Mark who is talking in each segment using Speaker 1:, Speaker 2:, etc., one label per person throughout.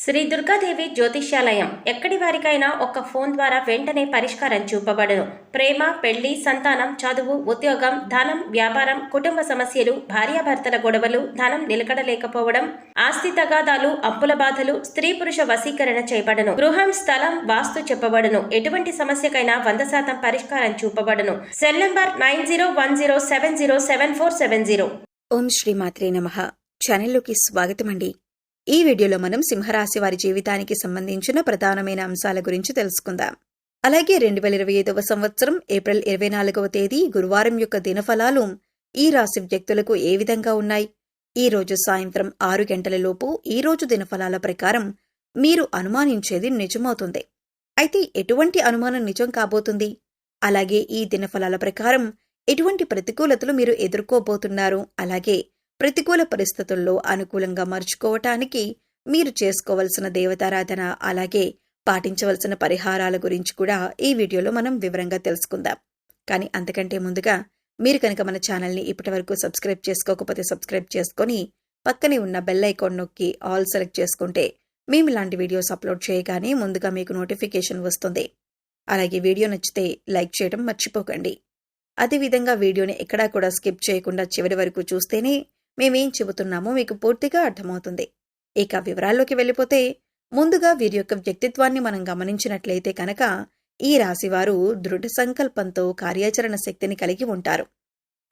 Speaker 1: శ్రీ దుర్గాదేవి జ్యోతిష్యాలయం ఎక్కడి వారికైనా ఒక్క ఫోన్ ద్వారా వెంటనే పరిష్కారం చూపబడును. ప్రేమ, పెళ్లి, సంతానం, చదువు, ఉద్యోగం, ధనం, వ్యాపారం, కుటుంబ సమస్యలు, భార్యాభర్తల గొడవలు, ధనం నిలకడలేకపోవడం, ఆస్తి తగాదాలు, అప్పుల బాధలు, స్త్రీ పురుష వశీకరణ చేయబడును. గృహం, స్థలం, వాస్తు చెప్పబడును. ఎటువంటి సమస్యకైనా 100% పరిష్కారం చూపబడును. Cell number 9010707470.
Speaker 2: ఓం శ్రీ మాత్రే నమః. ఛానల్లోకి స్వాగతమండి. ఈ వీడియోలో మనం సింహరాశి వారి జీవితానికి సంబంధించిన ప్రధానమైన అంశాల గురించి తెలుసుకుందాం. అలాగే 2025వ సంవత్సరం ఏప్రిల్ 24వ తేదీ గురువారం యొక్క దినఫలాలు ఈ రాశి వ్యక్తులకు ఏ విధంగా ఉన్నాయి? ఈ రోజు సాయంత్రం 6 గంటలలోపు ఈ రోజు దినఫలాల ప్రకారం మీరు అనుమానించేది నిజమవుతుంది. అయితే ఎటువంటి అనుమానం నిజం కాబోతుంది? అలాగే ఈ దినఫలాల ప్రకారం ఎటువంటి ప్రతికూలతలు మీరు ఎదుర్కోబోతున్నారు? అలాగే ప్రతికూల పరిస్థితుల్లో అనుకూలంగా మర్చుకోవటానికి మీరు చేసుకోవలసిన దేవతారాధన, అలాగే పాటించవలసిన పరిహారాల గురించి కూడా ఈ వీడియోలో మనం వివరంగా తెలుసుకుందాం. కానీ అంతకంటే ముందుగా మీరు కనుక మన ఛానల్ని ఇప్పటివరకు సబ్స్క్రైబ్ చేసుకోకపోతే సబ్స్క్రైబ్ చేసుకొని పక్కనే ఉన్న బెల్ ఐకాన్ నొక్కి ఆల్ సెలెక్ట్ చేసుకుంటే మేము ఇలాంటి వీడియోస్ అప్లోడ్ చేయగానే ముందుగా మీకు నోటిఫికేషన్ వస్తుంది. అలాగే వీడియో నచ్చితే లైక్ చేయడం మర్చిపోకండి. అదేవిధంగా వీడియోని ఎక్కడా కూడా స్కిప్ చేయకుండా చివరి వరకు చూస్తేనే మేమేం చెబుతున్నామో మీకు పూర్తిగా అర్థమవుతుంది. ఇక వివరాల్లోకి వెళ్ళిపోతే ముందుగా వీరి యొక్క వ్యక్తిత్వాన్ని మనం గమనించినట్లయితే కనుక ఈ రాశివారు దృఢ సంకల్పంతో కార్యాచరణ శక్తిని కలిగి ఉంటారు.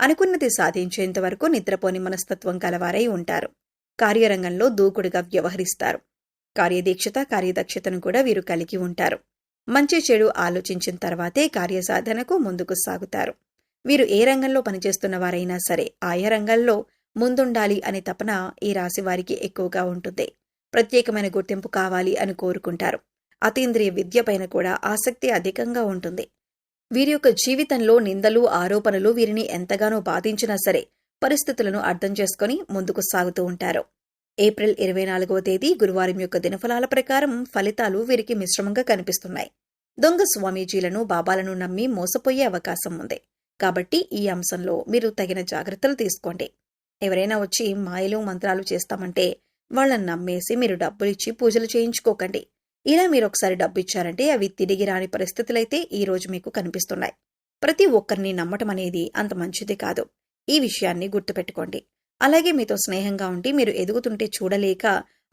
Speaker 2: అనుకున్నది సాధించేంత వరకు నిద్రపోని మనస్తత్వం కలవారై ఉంటారు. కార్యరంగంలో దూకుడుగా వ్యవహరిస్తారు. కార్యదీక్షత, కార్యదక్షతను కూడా వీరు కలిగి ఉంటారు. మంచి చెడు ఆలోచించిన తర్వాతే కార్యసాధనకు ముందుకు సాగుతారు. వీరు ఏ రంగంలో పనిచేస్తున్న వారైనా సరే ఆయా రంగంలో ముందుండాలి అనే తపన ఈ రాశి వారికి ఎక్కువగా ఉంటుంది. ప్రత్యేకమైన గుర్తింపు కావాలి అని కోరుకుంటారు. అతీంద్రియ విద్య పైన కూడా ఆసక్తి అధికంగా ఉంటుంది. వీరి యొక్క జీవితంలో నిందలు, ఆరోపణలు వీరిని ఎంతగానో బాధించినా సరే పరిస్థితులను అర్థం చేసుకుని ముందుకు సాగుతూ ఉంటారు. ఏప్రిల్ 24వ తేదీ గురువారం యొక్క దినఫలాల ప్రకారం ఫలితాలు వీరికి మిశ్రమంగా కనిపిస్తున్నాయి. దొంగ స్వామీజీలను, బాబాలను నమ్మి మోసపోయే అవకాశం ఉంది. కాబట్టి ఈ అంశంలో మీరు తగిన జాగ్రత్తలు తీసుకోండి. ఎవరైనా వచ్చి మాయలు, మంత్రాలు చేస్తామంటే వాళ్ళని నమ్మేసి మీరు డబ్బులిచ్చి పూజలు చేయించుకోకండి. ఇలా మీరు ఒకసారి డబ్బు ఇచ్చారంటే అవి తిరిగి రాని పరిస్థితులైతే ఈ రోజు మీకు కనిపిస్తున్నాయి. ప్రతి ఒక్కరిని నమ్మటం అనేది అంత మంచిది కాదు. ఈ విషయాన్ని గుర్తుపెట్టుకోండి. అలాగే మీతో స్నేహంగా ఉండి మీరు ఎదుగుతుంటే చూడలేక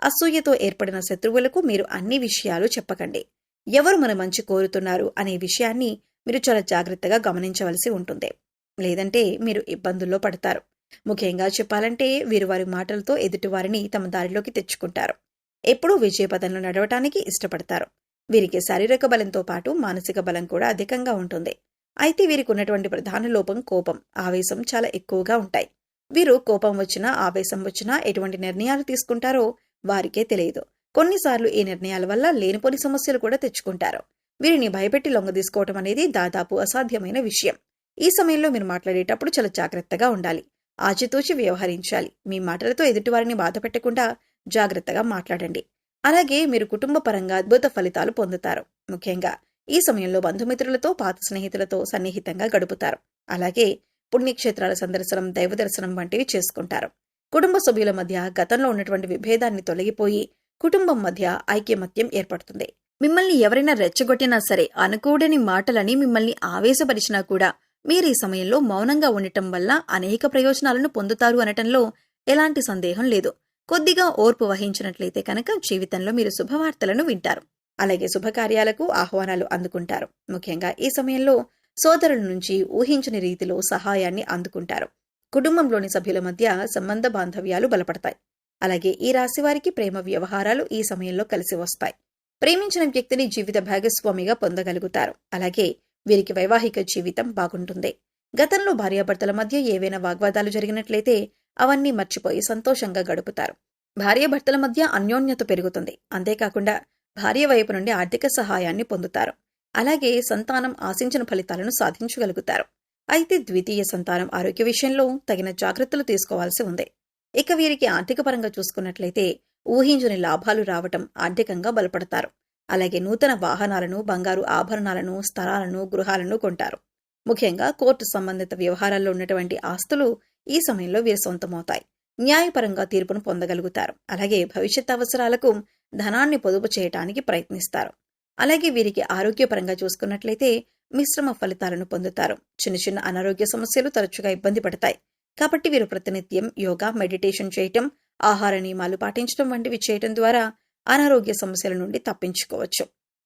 Speaker 2: అసూయతో ఏర్పడిన శత్రువులకు మీరు అన్ని విషయాలు చెప్పకండి. ఎవరు మన మంచి కోరుతున్నారు అనే విషయాన్ని మీరు చాలా జాగ్రత్తగా గమనించవలసి ఉంటుంది. లేదంటే మీరు ఇబ్బందుల్లో పడతారు. ముఖ్యంగా చెప్పాలంటే వీరు వారి మాటలతో ఎదుటివారిని తమ దారిలోకి తెచ్చుకుంటారు. ఎప్పుడూ విజయపథంలో నడవటానికి ఇష్టపడతారు. వీరికి శారీరక బలంతో పాటు మానసిక బలం కూడా అధికంగా ఉంటుంది. అయితే వీరికి ఉన్నటువంటి ప్రధాన లోపం కోపం, ఆవేశం చాలా ఎక్కువగా ఉంటాయి. వీరు కోపం వచ్చినా, ఆవేశం వచ్చినా ఎటువంటి నిర్ణయాలు తీసుకుంటారో వారికే తెలియదు. కొన్నిసార్లు ఈ నిర్ణయాల వల్ల లేనిపోని సమస్యలు కూడా తెచ్చుకుంటారు. వీరిని భయపెట్టి లొంగదీసుకోవటం అనేది దాదాపు అసాధ్యమైన విషయం. ఈ సమయంలో మీరు మాట్లాడేటప్పుడు చాలా జాగ్రత్తగా ఉండాలి. ఆచితూచి వ్యవహరించాలి. మీ మాటలతో ఎదుటివారిని బాధ పెట్టకుండా జాగ్రత్తగా మాట్లాడండి. అలాగే మీరు కుటుంబ పరంగా అద్భుత ఫలితాలు పొందుతారు. ముఖ్యంగా ఈ సమయంలో బంధుమిత్రులతో, పాత స్నేహితులతో సన్నిహితంగా గడుపుతారు. అలాగే పుణ్యక్షేత్రాల సందర్శనం, దైవ దర్శనం వంటివి చేసుకుంటారు. కుటుంబ సభ్యుల మధ్య గతంలో ఉన్నటువంటి విభేదాన్ని తొలగిపోయి కుటుంబం మధ్య ఐక్యమత్యం ఏర్పడుతుంది. మిమ్మల్ని ఎవరైనా రెచ్చగొట్టినా సరే, అనుకూడని మాటలని మిమ్మల్ని ఆవేశపరిచినా కూడా మీరు ఈ సమయంలో మౌనంగా ఉండటం వల్ల అనేక ప్రయోజనాలను పొందుతారు అనటంలో ఎలాంటి సందేహం లేదు. కొద్దిగా ఓర్పు వహించినట్లయితే కనుక జీవితంలో మీరు శుభవార్తలను వింటారు. అలాగే శుభకార్యాలకు ఆహ్వానాలు అందుకుంటారు. ముఖ్యంగా ఈ సమయంలో సోదరుల నుంచి ఊహించని రీతిలో సహాయాన్ని అందుకుంటారు. కుటుంబంలోని సభ్యుల మధ్య సంబంధ బాంధవ్యాలు బలపడతాయి. అలాగే ఈ రాశి వారికి ప్రేమ వ్యవహారాలు ఈ సమయంలో కలిసి వస్తాయి. ప్రేమించిన వ్యక్తిని జీవిత భాగస్వామిగా పొందగలుగుతారు. అలాగే వీరికి వైవాహిక జీవితం బాగుంటుంది. గతంలో భార్యాభర్తల మధ్య ఏవైనా వాగ్వాదాలు జరిగినట్లయితే అవన్నీ మర్చిపోయి సంతోషంగా గడుపుతారు. భార్యాభర్తల మధ్య అన్యోన్యత పెరుగుతుంది. అంతేకాకుండా భార్య వైపు నుండి ఆర్థిక సహాయాన్ని పొందుతారు. అలాగే సంతానం ఆశించిన ఫలితాలను సాధించగలుగుతారు. అయితే ద్వితీయ సంతానం ఆరోగ్య విషయంలో తగిన జాగ్రత్తలు తీసుకోవాల్సి ఉంది. ఇక వీరికి ఆర్థిక పరంగా చూసుకున్నట్లయితే ఊహించని లాభాలు రావటం, ఆర్థికంగా బలపడతారు. అలాగే నూతన వాహనాలను, బంగారు ఆభరణాలను, స్థలాలను, గృహాలను కొంటారు. ముఖ్యంగా కోర్టు సంబంధిత వ్యవహారాల్లో ఉన్నటువంటి ఆస్తులు ఈ సమయంలో వీరి సొంతమవుతాయి. న్యాయపరంగా తీర్పును పొందగలుగుతారు. అలాగే భవిష్యత్ అవసరాలకు ధనాన్ని పొదుపు చేయటానికి ప్రయత్నిస్తారు. అలాగే వీరికి ఆరోగ్యపరంగా చూసుకున్నట్లయితే మిశ్రమ ఫలితాలను పొందుతారు. చిన్న చిన్న అనారోగ్య సమస్యలు తరచుగా ఇబ్బంది పడతాయి. కాబట్టి వీరు ప్రతినిత్యం యోగా, మెడిటేషన్ చేయటం, ఆహార నియమాలు పాటించడం వంటివి చేయటం ద్వారా అనారోగ్య సమస్యల నుండి తప్పించుకోవచ్చు.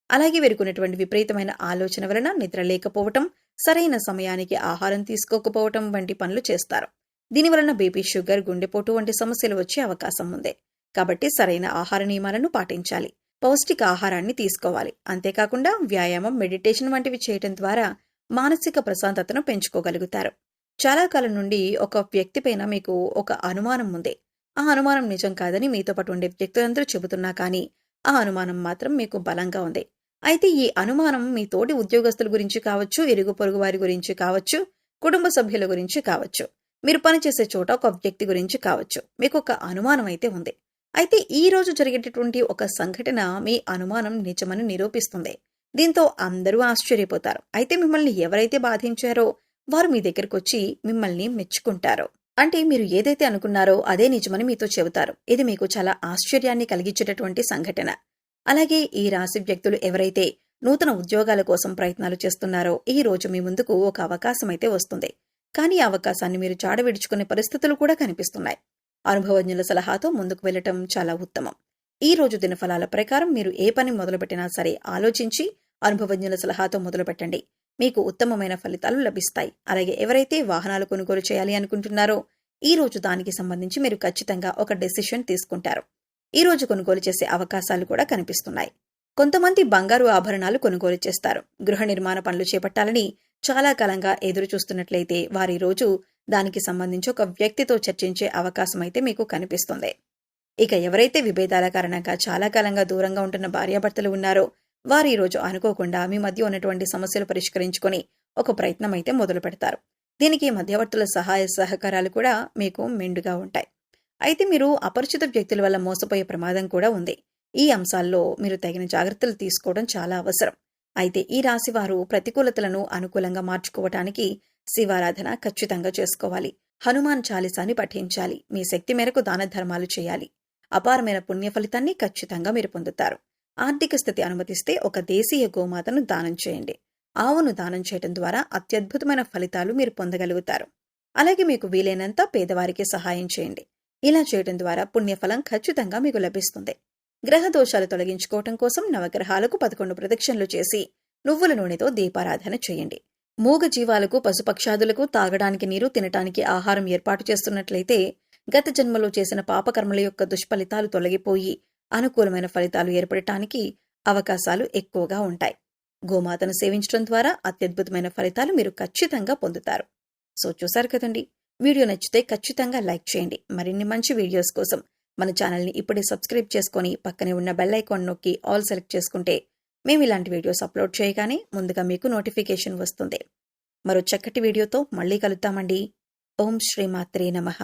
Speaker 2: అలాగే వీరికి ఉన్నటువంటి విపరీతమైన ఆలోచన వలన నిద్ర లేకపోవటం, సరైన సమయానికి ఆహారం తీసుకోకపోవటం వంటి పనులు చేస్తారు. దీనివలన బీపీ, షుగర్, గుండెపోటు వంటి సమస్యలు వచ్చే అవకాశం ఉంది. కాబట్టి సరైన ఆహార నియమాలను పాటించాలి. పౌష్టిక ఆహారాన్ని తీసుకోవాలి. అంతేకాకుండా వ్యాయామం, మెడిటేషన్ వంటివి చేయటం ద్వారా మానసిక ప్రశాంతతను పెంచుకోగలుగుతారు. చాలా కాలం నుండి ఒక వ్యక్తిపైన మీకు ఒక అనుమానం ఉంది. ఆ అనుమానం నిజం కాదని మీతో పాటు ఉండే వ్యక్తులందరూ చెబుతున్నా కానీ ఆ అనుమానం మాత్రం మీకు బలంగా ఉంది. అయితే ఈ అనుమానం మీ తోటి ఉద్యోగస్తుల గురించి కావచ్చు, ఇరుగు పొరుగు వారి గురించి కావచ్చు, కుటుంబ సభ్యుల గురించి కావచ్చు, మీరు పనిచేసే చోట ఒక వ్యక్తి గురించి కావచ్చు. మీకు ఒక అనుమానం అయితే ఉంది. అయితే ఈ రోజు జరిగేటటువంటి ఒక సంఘటన మీ అనుమానం నిజమని నిరూపిస్తుంది. దీంతో అందరూ ఆశ్చర్యపోతారు. అయితే మిమ్మల్ని ఎవరైతే బాధించారో వారు మీ దగ్గరకు వచ్చి మిమ్మల్ని మెచ్చుకుంటారు. అంటే మీరు ఏదైతే అనుకున్నారో అదే నిజమని మీతో చెబుతారు. ఇది మీకు చాలా ఆశ్చర్యాన్ని కలిగించేటటువంటి సంఘటన. అలాగే ఈ రాశి వ్యక్తులు ఎవరైతే నూతన ఉద్యోగాల కోసం ప్రయత్నాలు చేస్తున్నారో ఈ రోజు మీ ముందుకు ఒక అవకాశం అయితే వస్తుంది. కానీ ఆ అవకాశాన్ని మీరు చాడవిడుచుకునే పరిస్థితులు కూడా కనిపిస్తున్నాయి. అనుభవజ్ఞుల సలహాతో ముందుకు వెళ్లటం చాలా ఉత్తమం. ఈ రోజు దినఫలాల ప్రకారం మీరు ఏ పని మొదలుపెట్టినా సరే ఆలోచించి అనుభవజ్ఞుల సలహాతో మొదలుపెట్టండి. మీకు ఉత్తమమైన ఫలితాలు లభిస్తాయి. అలాగే ఎవరైతే వాహనాలు కొనుగోలు చేయాలి అనుకుంటున్నారో ఈ రోజు దానికి సంబంధించి మీరు ఖచ్చితంగా ఒక డెసిషన్ తీసుకుంటారు. ఈ రోజు కొనుగోలు చేసే అవకాశాలు కూడా కనిపిస్తున్నాయి. కొంతమంది బంగారు ఆభరణాలు కొనుగోలు చేస్తారు. గృహ నిర్మాణ పనులు చేపట్టాలని చాలా కాలంగా ఎదురు చూస్తున్నట్లయితే వారి రోజు దానికి సంబంధించి ఒక వ్యక్తితో చర్చించే అవకాశం అయితే మీకు కనిపిస్తుంది. ఇక ఎవరైతే విభేదాల కారణంగా చాలా కాలంగా దూరంగా ఉంటున్న భార్యాభర్తలు ఉన్నారో వారు ఈ రోజు అనుకోకుండా మీ మధ్య ఉన్నటువంటి సమస్యలు పరిష్కరించుకొని ఒక ప్రయత్నం అయితే మొదలు పెడతారు. దీనికి మధ్యవర్తుల సహాయ సహకారాలు కూడా మీకు మెండుగా ఉంటాయి. అయితే మీరు అపరిచిత వ్యక్తుల వల్ల మోసపోయే ప్రమాదం కూడా ఉంది. ఈ అంశాల్లో మీరు తగిన జాగ్రత్తలు తీసుకోవడం చాలా అవసరం. అయితే ఈ రాశి వారు ప్రతికూలతలను అనుకూలంగా మార్చుకోవటానికి శివారాధన ఖచ్చితంగా చేసుకోవాలి. హనుమాన్ చాలీసాని పఠించాలి. మీ శక్తి మేరకు దాన ధర్మాలు చేయాలి. అపారమైన పుణ్య ఫలితాన్ని ఖచ్చితంగా మీరు పొందుతారు. ఆర్థిక స్థితి అనుమతిస్తే ఒక దేశీయ గోమాతను దానం చేయండి. ఆవును దానం చేయడం ద్వారా అత్యద్భుతమైన ఫలితాలు మీరు పొందగలుగుతారు. అలాగే మీకు వీలైనంత పేదవారికి సహాయం చేయండి. ఇలా చేయడం ద్వారా పుణ్యఫలం ఖచ్చితంగా మీకు లభిస్తుంది. గ్రహ దోషాలు తొలగించుకోవటం కోసం నవగ్రహాలకు 11 ప్రదక్షిణలు చేసి నువ్వుల నూనెతో దీపారాధన చేయండి. మూగ జీవాలకు, పశుపక్షాదులకు తాగడానికి నీరు, తినటానికి ఆహారం ఏర్పాటు చేస్తున్నట్లయితే గత జన్మలో చేసిన పాపకర్మల యొక్క దుష్ఫలితాలు తొలగిపోయి అనుకూలమైన ఫలితాలు ఏర్పడటానికి అవకాశాలు ఎక్కువగా ఉంటాయి. గోమాతను సేవించడం ద్వారా అత్యద్భుతమైన ఫలితాలు మీరు ఖచ్చితంగా పొందుతారు. సో చూశారు కదండి, వీడియో నచ్చితే ఖచ్చితంగా లైక్ చేయండి. మరిన్ని మంచి వీడియోస్ కోసం మన ఛానల్ని ఇప్పుడే సబ్స్క్రైబ్ చేసుకొని పక్కనే ఉన్న బెల్ ఐకాన్ నొక్కి ఆల్ సెలెక్ట్ చేసుకుంటే మేము ఇలాంటి వీడియోస్ అప్లోడ్ చేయగానే ముందుగా మీకు నోటిఫికేషన్ వస్తుంది. మరో చక్కటి వీడియోతో మళ్ళీ కలుద్దామండి. ఓం శ్రీమాత్రే నమః.